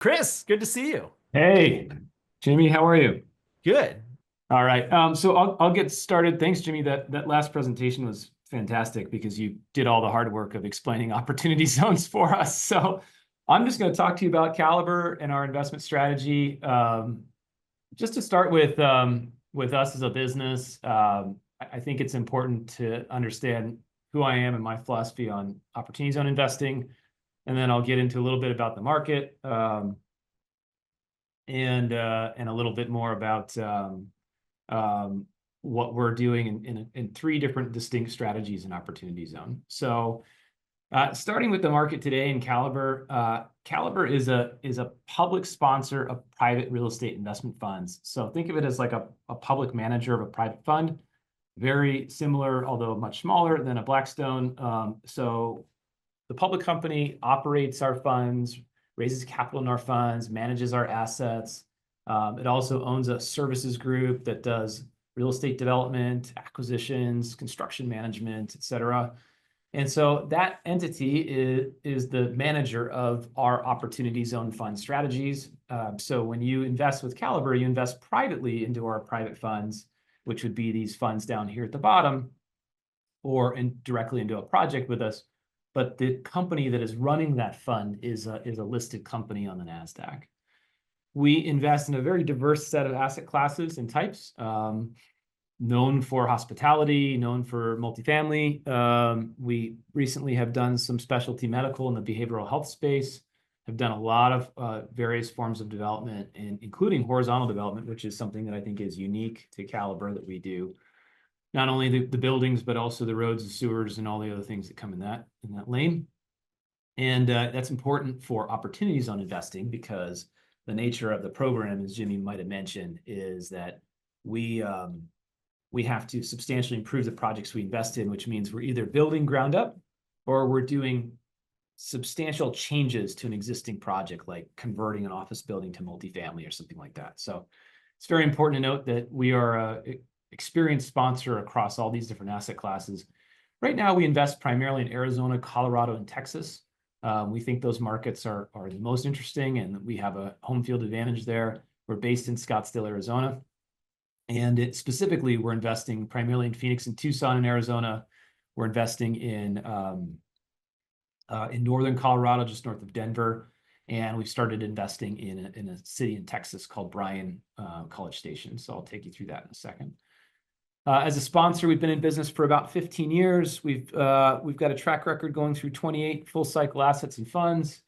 Chris, good to see you. Hey, Jimmy, how are you? Good. All right. So I'll get started. Thanks, Jimmy. That last presentation was fantastic because you did all the hard work of explaining opportunity zones for us. So I'm just going to talk to you about Caliber and our investment strategy. Just to start with us as a business, I think it's important to understand who I am and my philosophy on opportunity zone investing, and then I'll get into a little bit about the market. And a little bit more about what we're doing in three different distinct strategies in Opportunity Zone. So starting with the market today in Caliber, Caliber is a public sponsor of private real estate investment funds. So think of it as like a public manager of a private fund, very similar, although much smaller than a Blackstone. So the public company operates our funds, raises capital in our funds, manages our assets. It also owns a services group that does real estate development, acquisitions, construction management, et cetera. And so that entity is the manager of our Opportunity Zone fund strategies. So when you invest with Caliber, you invest privately into our private funds, which would be these funds down here at the bottom, or directly into a project with us. But the company that is running that fund is a listed company on the NASDAQ. We invest in a very diverse set of asset classes and types, known for hospitality, known for multifamily. We recently have done some specialty medical in the behavioral health space, have done a lot of various forms of development, including horizontal development, which is something that I think is unique to Caliber that we do. Not only the buildings, but also the roads and sewers and all the other things that come in that lane. And that's important for opportunity zone investing because the nature of the program, as Jimmy might have mentioned, is that we have to substantially improve the projects we invest in, which means we're either building ground up or we're doing substantial changes to an existing project, like converting an office building to multifamily or something like that. So it's very important to note that we are experienced sponsor across all these different asset classes. Right now, we invest primarily in Arizona, Colorado, and Texas. We think those markets are the most interesting, and we have a home field advantage there. We're based in Scottsdale, Arizona. And specifically, we're investing primarily in Phoenix and Tucson in Arizona. We're investing in northern Colorado, just north of Denver. And we've started investing in a city in Texas called Bryan College Station. So I'll take you through that in a second. As a sponsor, we've been in business for about 15 years. We've got a track record going through 28 full cycle assets and funds.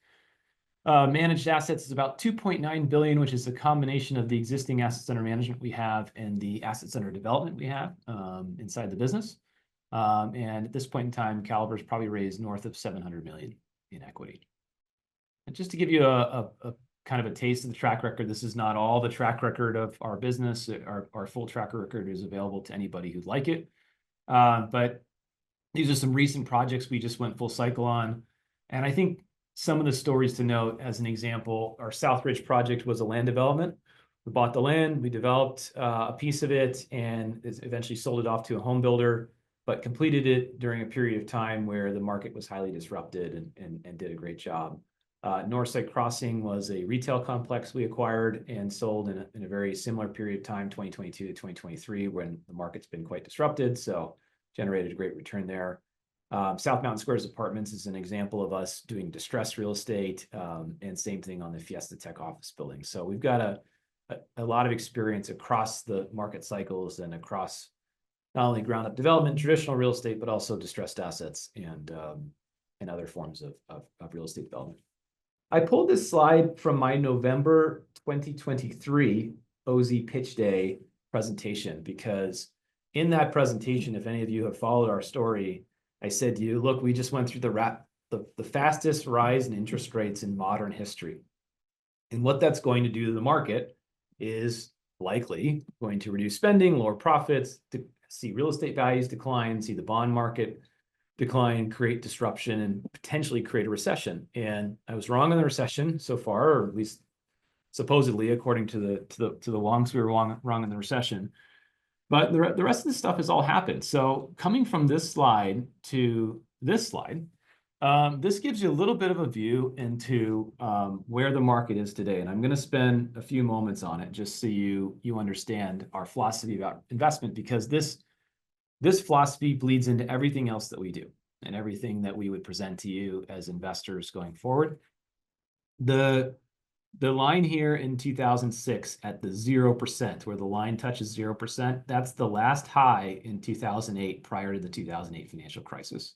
Managed assets is about 2.9 billion, which is a combination of the existing assets under management we have and the assets under development we have inside the business. And at this point in time, Caliber's probably raised north of 700 million in equity. And just to give you a kind of a taste of the track record, this is not all the track record of our business. Our full track record is available to anybody who'd like it. But these are some recent projects we just went full cycle on. And I think some of the stories to note, as an example, our Southridge project was a land development. We bought the land, we developed a piece of it, and eventually sold it off to a home builder, but completed it during a period of time where the market was highly disrupted and did a great job. Northside Crossing was a retail complex we acquired and sold in a very similar period of time, 2022 to 2023, when the market's been quite disrupted. So generated a great return there. South Mountain Squares Apartments is an example of us doing distressed real estate, and same thing on the Fiesta Tech office building. So we've got a lot of experience across the market cycles and across not only ground up development, traditional real estate, but also distressed assets and other forms of real estate development. I pulled this slide from my November 2023 OZ Pitch Day presentation because in that presentation, if any of you have followed our story, I said to you, look, we just went through the fastest rise in interest rates in modern history. And what that's going to do to the market is likely going to reduce spending, lower profits, to see real estate values decline, see the bond market decline, create disruption, and potentially create a recession. And I was wrong in the recession so far, or at least supposedly, according to the wongs, we were wrong in the recession. But the rest of this stuff has all happened. So coming from this slide to this slide, This gives you a little bit of a view into where the market is today. And I'm going to spend a few moments on it just so you understand our philosophy about investment, because this philosophy bleeds into everything else that we do and everything that we would present to you as investors going forward. The line here in 2006 at the 0%, where the line touches 0%, that's the last high in 2008 prior to the 2008 financial crisis.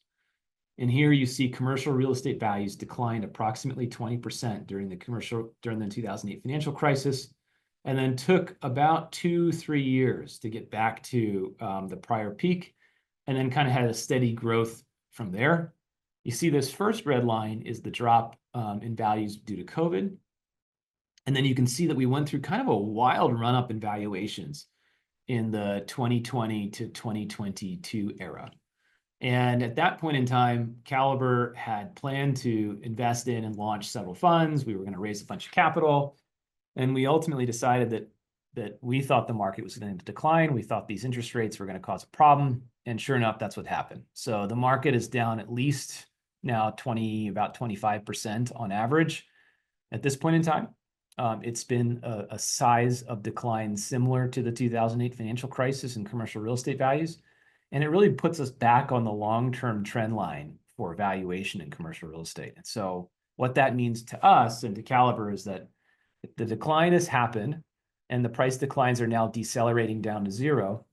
And here you see commercial real estate values declined approximately 20% during the 2008 financial crisis, and then took about 2-3 years to get back to the prior peak, and then kind of had a steady growth from there. You see this first red line is the drop in values due to COVID. And then you can see that we went through kind of a wild run up in valuations in the 2020 to 2022 era. And at that point in time, Caliber had planned to invest in and launch several funds. We were going to raise a bunch of capital. And we ultimately decided that we thought the market was going to decline. We thought these interest rates were going to cause a problem. And sure enough, that's what happened. So the market is down at least now about 25% on average at this point in time. It's been a size of decline similar to the 2008 financial crisis in commercial real estate values. And it really puts us back on the long-term trend line for valuation in commercial real estate. And so what that means to us and to Caliber is that the decline has happened and the price declines are now decelerating down to zero.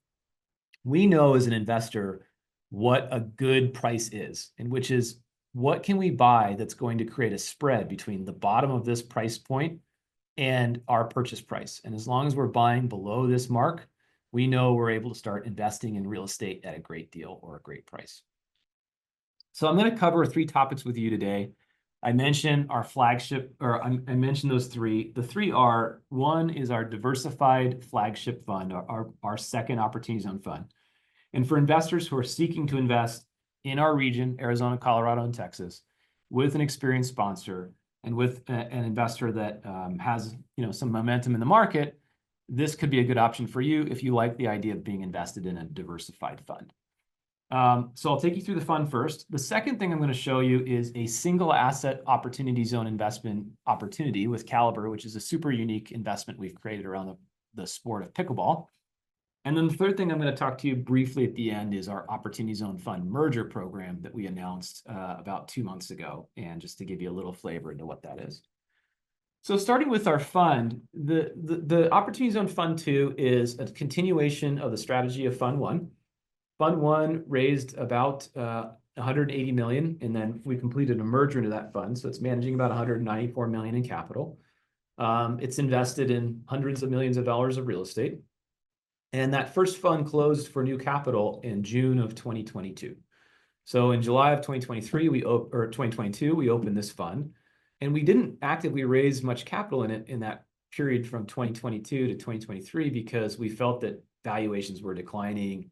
We know as an investor what a good price is, and which is what can we buy that's going to create a spread between the bottom of this price point and our purchase price. And as long as we're buying below this mark, we know we're able to start investing in real estate at a great deal or a great price. So I'm going to cover 3 topics with you today. I mentioned our flagship, or I mentioned those 3. The 3 are, one is our Diversified flagship fund, our second Opportunity Zone fund. And for investors who are seeking to invest in our region, Arizona, Colorado, and Texas, with an experienced sponsor and with an investor that has some momentum in the market, this could be a good option for you if you like the idea of being invested in a diversified fund. So I'll take you through the fund first. The second thing I'm going to show you is a single asset opportunity zone investment opportunity with Caliber, which is a super unique investment we've created around the sport of pickleball. And then the third thing I'm going to talk to you briefly at the end is our Opportunity Zone Fund merger program that we announced about 2 months ago, and just to give you a little flavor into what that is. So starting with our fund, the Opportunity Zone Fund 2 is a continuation of the strategy of Fund 1. Fund 1 raised about $180 million, and then we completed a merger into that fund. So it's managing about $194 million in capital. It's invested in hundreds of millions of dollars of real estate. And that first fund closed for new capital in June of 2022. So in July of 2022, we opened this fund. And we didn't actively raise much capital in it in that period from 2022 to 2023 because we felt that valuations were declining.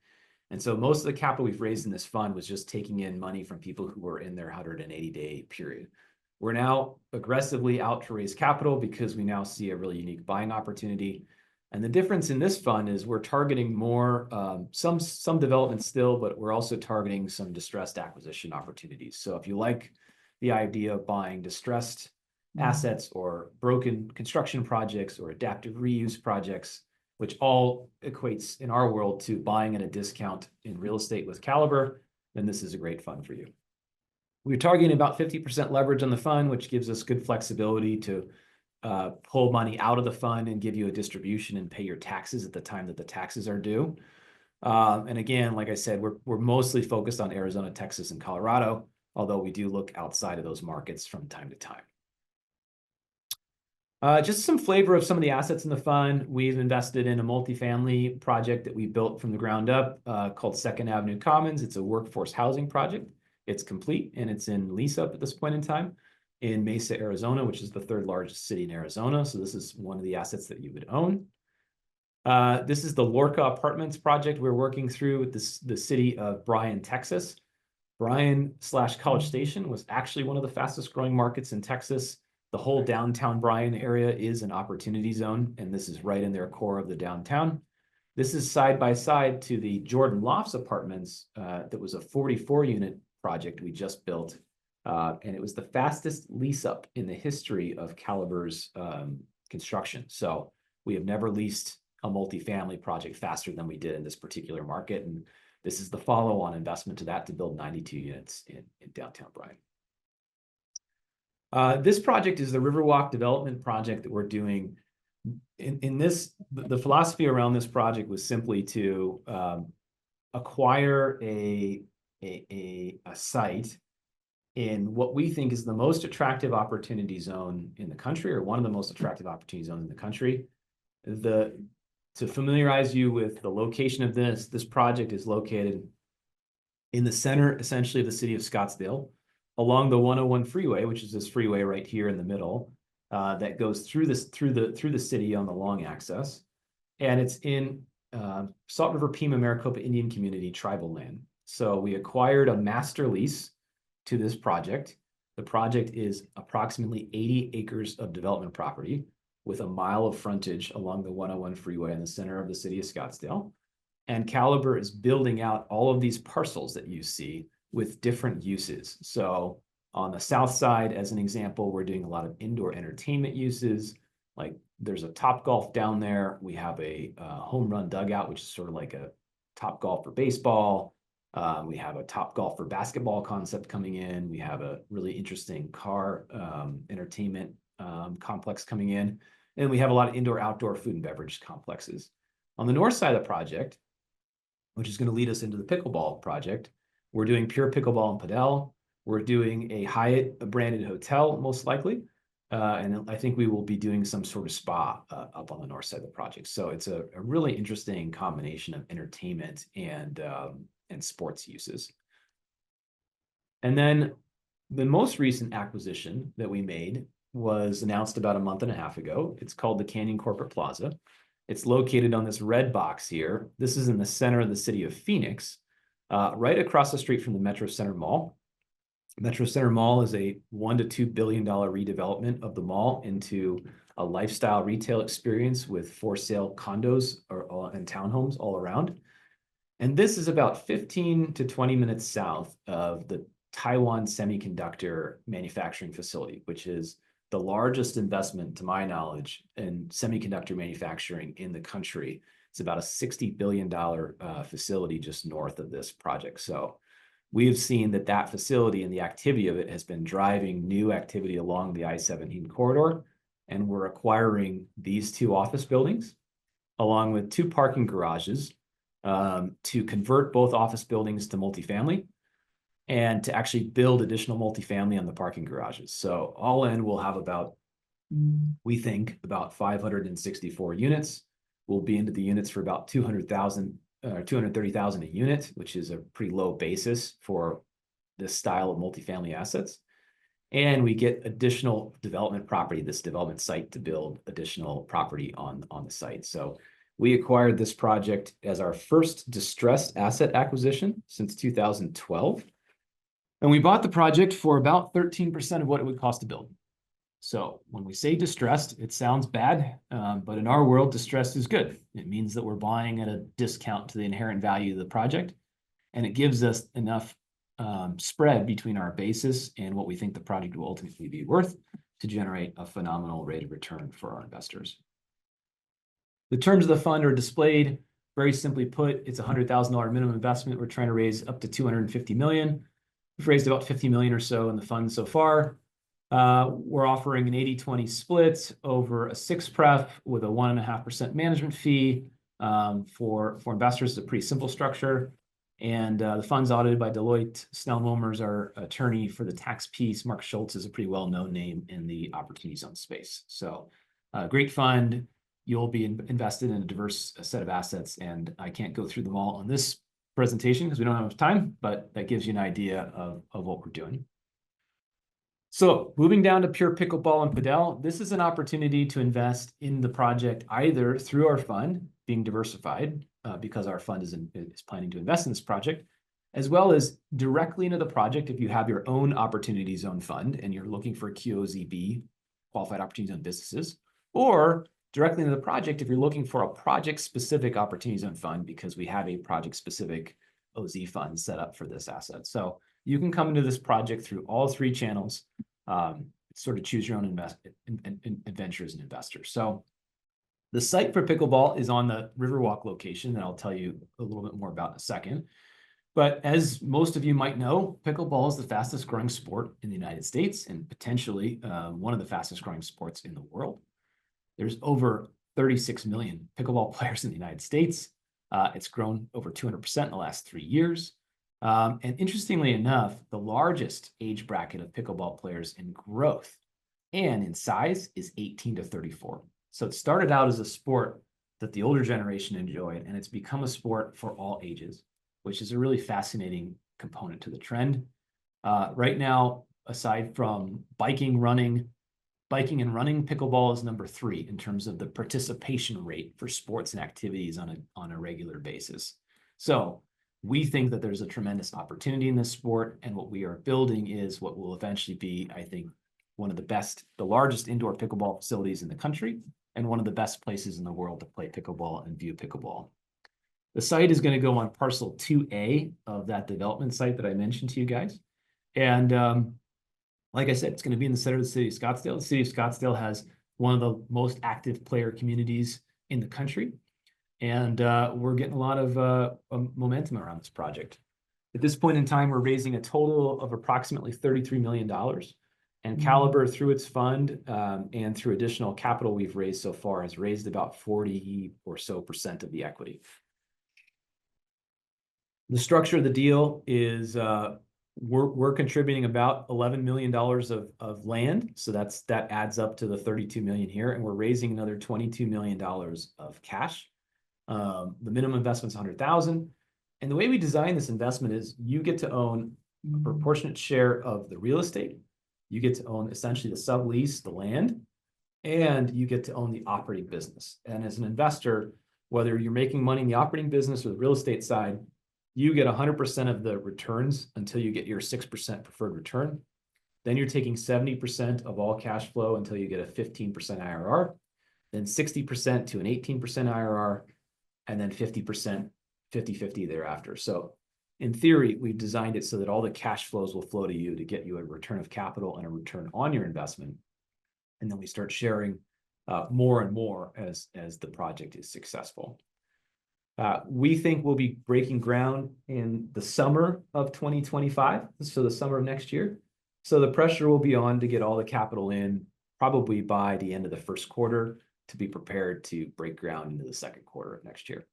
And so most of the capital we've raised in this fund was just taking in money from people who were in their 180-day period. We're now aggressively out to raise capital because we now see a really unique buying opportunity. And the difference in this fund is we're targeting more, some development still, but we're also targeting some distressed acquisition opportunities. So if you like the idea of buying distressed assets or broken construction projects or adaptive reuse projects, which all equates in our world to buying at a discount in real estate with Caliber, then this is a great fund for you. We're targeting about 50% leverage on the fund, which gives us good flexibility to pull money out of the fund and give you a distribution and pay your taxes at the time that the taxes are due. And again, like I said, we're mostly focused on Arizona, Texas, and Colorado, although we do look outside of those markets from time to time. Just some flavor of some of the assets in the fund. We've invested in a multifamily project that we built from the ground up called Second Avenue Commons. It's a workforce housing project. It's complete and it's in lease up at this point in time in Mesa, Arizona, which is the 3rd largest city in Arizona. So this is one of the assets that you would own. This is the Lorca Apartments project we're working through with the city of Bryan, Texas. Bryan/College Station was actually one of the fastest growing markets in Texas. The whole downtown Bryan area is an opportunity zone, and this is right in their core of the downtown. This is side by side to the Jordan Lofts Apartments that was a 44-unit project we just built And it was the fastest lease up in the history of Caliber's construction. So we have never leased a multifamily project faster than we did in this particular market. And this is the follow-on investment to that to build 92 units in downtown Bryan. This project is the Riverwalk development project that we're doing. In this, the philosophy around this project was simply to acquire a site in what we think is the most attractive opportunity zone in the country, or one of the most attractive opportunity zones in the country. To familiarize you with the location of this project is located in the center, essentially, of the city of Scottsdale, along the 101 freeway, which is this freeway right here in the middle, that goes through the city on the long axis, and it's in Salt River Pima Maricopa Indian Community tribal land. So we acquired a master lease to this project. The project is approximately 80 acres of development property with a mile of frontage along the 101 freeway in the center of the city of Scottsdale. And Caliber is building out all of these parcels that you see with different uses. So on the south side, as an example, we're doing a lot of indoor entertainment uses. Like there's a Topgolf down there. We have a home run dugout, which is sort of like a Topgolf for baseball. We have a Topgolf for basketball concept coming in. We have a really interesting car entertainment complex coming in. And we have a lot of indoor-outdoor food and beverage complexes. On the north side of the project, which is going to lead us into the pickleball project, we're doing Pure Pickleball and Padel. We're doing a Hyatt branded hotel, most likely. And I think we will be doing some sort of spa up on the north side of the project. So it's a really interesting combination of entertainment and sports uses. And then the most recent acquisition that we made was announced about a month and a half ago. It's called the Canyon Corporate Plaza. It's located on this red box here. This is in the center of the city of Phoenix, right across the street from the Metro Center Mall. Metro Center Mall is a $1 to $2 billion redevelopment of the mall into a lifestyle retail experience with for sale condos and townhomes all around. And this is about 15 to 20 minutes south of the Taiwan Semiconductor manufacturing facility, which is the largest investment, to my knowledge, in semiconductor manufacturing in the country. It's about a $60 billion facility just north of this project. So we have seen that facility and the activity of it has been driving new activity along the I-17 corridor. And we're acquiring these two office buildings along with two parking garages to convert both office buildings to multifamily and to actually build additional multifamily on the parking garages. So all in, we'll have we think about 564 units. We'll be into the units for about 230,000 a unit, which is a pretty low basis for this style of multifamily assets. And we get additional development property, this development site, to build additional property on the site. So we acquired this project as our first distressed asset acquisition since 2012. And we bought the project for about 13% of what it would cost to build. So when we say distressed, it sounds bad, but in our world, distressed is good. It means that we're buying at a discount to the inherent value of the project, and it gives us enough spread between our basis and what we think the project will ultimately be worth to generate a phenomenal rate of return for our investors. The terms of the fund are displayed. Very simply put, it's a $100,000 minimum investment. We're trying to raise up to $250 million. We've raised about $50 million or so in the fund so far. We're offering an 80-20 split over a 6-pref with a 1.5% management fee for investors. It's a pretty simple structure. And the fund's audited by Deloitte. Snell Momer's our attorney for the tax piece. Mark Schultz is a pretty well-known name in the opportunity zone space. So great fund. You'll be invested in a diverse set of assets. And I can't go through them all on this presentation because we don't have enough time, but that gives you an idea of what we're doing. So moving down to Pure Pickleball and Padel, this is an opportunity to invest in the project either through our fund, being diversified, because our fund is planning to invest in this project, as well as directly into the project if you have your own opportunity zone fund and you're looking for QOZB, qualified opportunity zone businesses, or directly into the project if you're looking for a project-specific opportunity zone fund because we have a project-specific OZ fund set up for this asset. So you can come into this project through all three channels. Sort of choose your own adventure as an investor. So the site for pickleball is on the Riverwalk location that I'll tell you a little bit more about in a second. But as most of you might know, pickleball is the fastest growing sport in the United States and potentially one of the fastest growing sports in the world. There's over 36 million pickleball players in the United States. It's grown over 200% in the last 3 years. And interestingly enough, the largest age bracket of pickleball players in growth and in size is 18 to 34. So it started out as a sport that the older generation enjoyed, and it's become a sport for all ages, which is a really fascinating component to the trend. Right now, aside from biking and running, pickleball is number 3 in terms of the participation rate for sports and activities on a regular basis. So we think that there's a tremendous opportunity in this sport, and what we are building is what will eventually be, I think, one of the largest indoor pickleball facilities in the country, and one of the best places in the world to play pickleball and view pickleball. The site is going to go on parcel 2A of that development site that I mentioned to you guys. And like I said, it's going to be in the center of the city of Scottsdale. The city of Scottsdale has one of the most active player communities in the country. And we're getting a lot of momentum around this project. At this point in time, we're raising a total of approximately $33 million. And Caliber, through its fund and through additional capital we've raised so far, has raised about 40% or so of the equity. The structure of the deal is we're contributing about $11 million of land. So that adds up to the 32 million here. And we're raising another $22 million of cash. The minimum investment is 100,000. And the way we design this investment is you get to own a proportionate share of the real estate. You get to own essentially the sublease, the land, and you get to own the operating business. And as an investor, whether you're making money in the operating business or the real estate side, you get 100% of the returns until you get your 6% preferred return. Then you're taking 70% of all cash flow until you get a 15% IRR, then 60% to an 18% IRR, and then 50%, 50-50 thereafter. So in theory, we've designed it so that all the cash flows will flow to you to get you a return of capital and a return on your investment. And then we start sharing more and more as the project is successful. We think we'll be breaking ground in the summer of 2025, so the summer of next year. So the pressure will be on to get all the capital in probably by the end of the first quarter to be prepared to break ground into the second quarter of next year.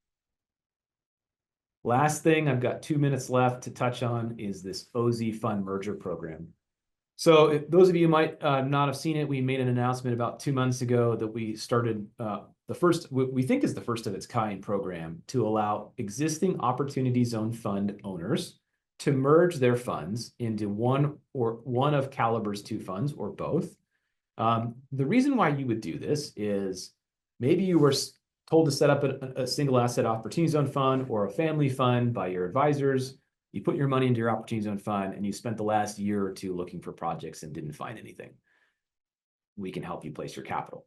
Last thing, I've got 2 minutes left to touch on is this OZ Fund merger program. So if those of you might not have seen it, we made an announcement about 2 months ago that we started the first, we think is the first of its kind program to allow existing Opportunity Zone fund owners to merge their funds into one of Caliber's 2 funds or both. The reason why you would do this is maybe you were told to set up a single asset Opportunity Zone fund or a family fund by your advisors. You put your money into your Opportunity Zone fund and you spent the last year or 2 looking for projects and didn't find anything. We can help you place your capital.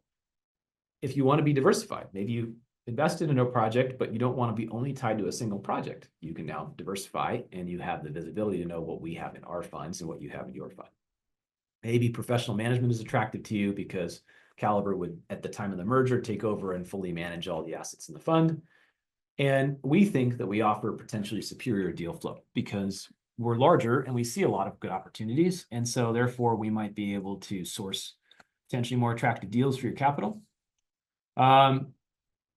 If you want to be diversified, maybe you invested in a project, but you don't want to be only tied to a single project. You can now diversify and you have the visibility to know what we have in our funds and what you have in your fund. Maybe professional management is attractive to you because Caliber would, at the time of the merger, take over and fully manage all the assets in the fund. And we think that we offer potentially superior deal flow because we're larger and we see a lot of good opportunities. And so therefore we might be able to source potentially more attractive deals for your capital.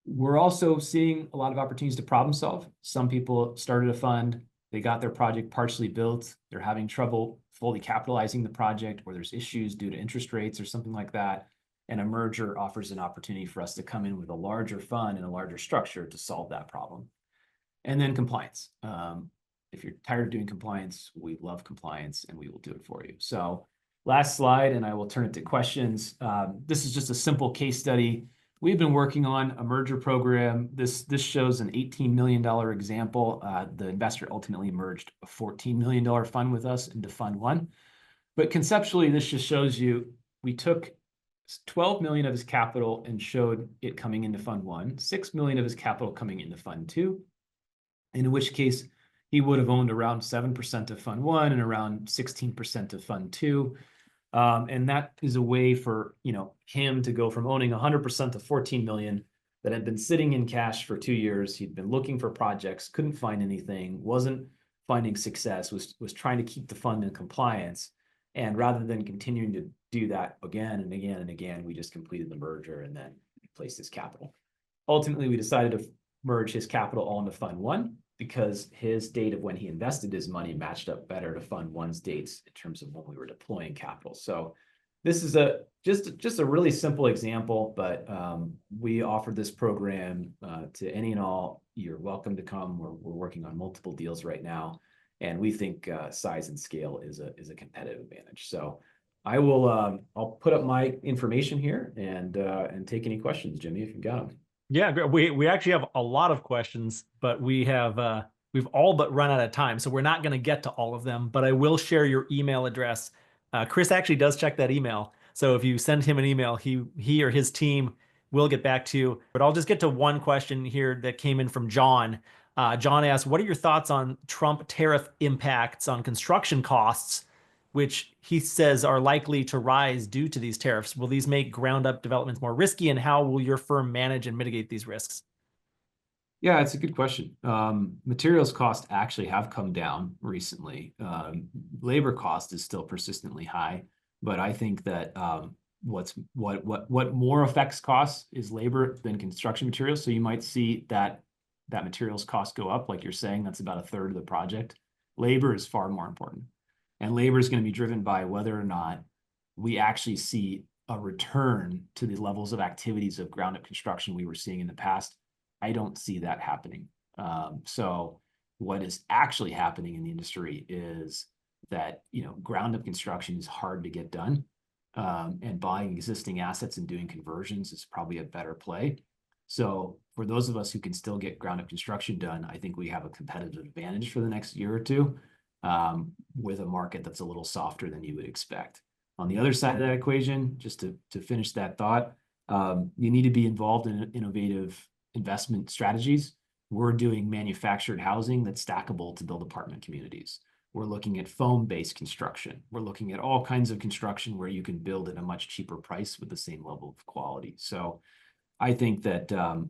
We're also seeing a lot of opportunities to problem solve. Some people started a fund, they got their project partially built, they're having trouble fully capitalizing the project, or there's issues due to interest rates or something like that. And a merger offers an opportunity for us to come in with a larger fund and a larger structure to solve that problem. And then compliance. If you're tired of doing compliance, we love compliance and we will do it for you. So last slide, and I will turn it to questions. This is just a simple case study. We've been working on a merger program. This shows an $18 million example. The investor ultimately merged a $14 million fund with us into Fund 1. But conceptually, this just shows you we took 12 million of his capital and showed it coming into Fund 1, 6 million of his capital coming into Fund 2, in which case he would have owned around 7% of Fund 1 and around 16% of Fund 2. And that is a way for, him to go from owning 100% of 14 million that had been sitting in cash for 2 years. He'd been looking for projects, couldn't find anything, wasn't finding success, was trying to keep the fund in compliance. And rather than continuing to do that again and again and again, we just completed the merger and then placed his capital. Ultimately, we decided to merge his capital all into Fund 1 because his date of when he invested his money matched up better to Fund 1's dates in terms of when we were deploying capital. So this is just a really simple example, but we offered this program to any and all. You're welcome to come. We're working on multiple deals right now, and we think size and scale is a competitive advantage. So I'll put up my information here and take any questions, Jimmy, if you've got them. Yeah, we actually have a lot of questions, but we've all but run out of time, so we're not going to get to all of them. But I will share your email address. Chris actually does check that email, so if you send him an email, he or his team will get back to you. But I'll just get to one question here that came in from John. John asked, "What are your thoughts on Trump tariff impacts on construction costs, which he says are likely to rise due to these tariffs? Will these make ground-up developments more risky, and how will your firm manage and mitigate these risks?" Yeah, it's a good question. Materials costs actually have come down recently. Labor cost is still persistently high, but I think that what more affects costs is labor than construction materials. So you might see that materials cost go up, like you're saying. That's about a third of the project. Labor is far more important, and labor is going to be driven by whether or not we actually see a return to the levels of activities of ground-up construction we were seeing in the past. I don't see that happening. So what is actually happening in the industry is that, ground-up construction is hard to get done, and buying existing assets and doing conversions is probably a better play. So for those of us who can still get ground-up construction done, I think we have a competitive advantage for the next year or two, with a market that's a little softer than you would expect. On the other side of that equation, just to finish that thought, you need to be involved in innovative investment strategies. We're doing manufactured housing that's stackable to build apartment communities. We're looking at foam-based construction. We're looking at all kinds of construction where you can build at a much cheaper price with the same level of quality. So I think that the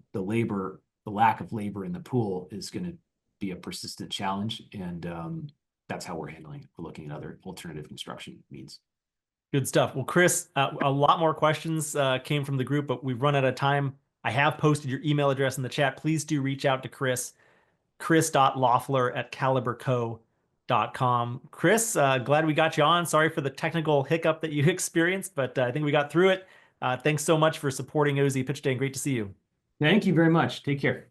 lack of labor in the pool is going to be a persistent challenge, and that's how we're handling it. We're looking at other alternative construction means. Good stuff. Well, Chris, a lot more questions came from the group, but we've run out of time. I have posted your email address in the chat. Please do reach out to Chris, chris.loeffler@caliberco.com. Chris, glad we got you on. Sorry for the technical hiccup that you experienced, but I think we got through it. Thanks so much for supporting OZ Pitch Day, and great to see you. Thank you very much. Take care.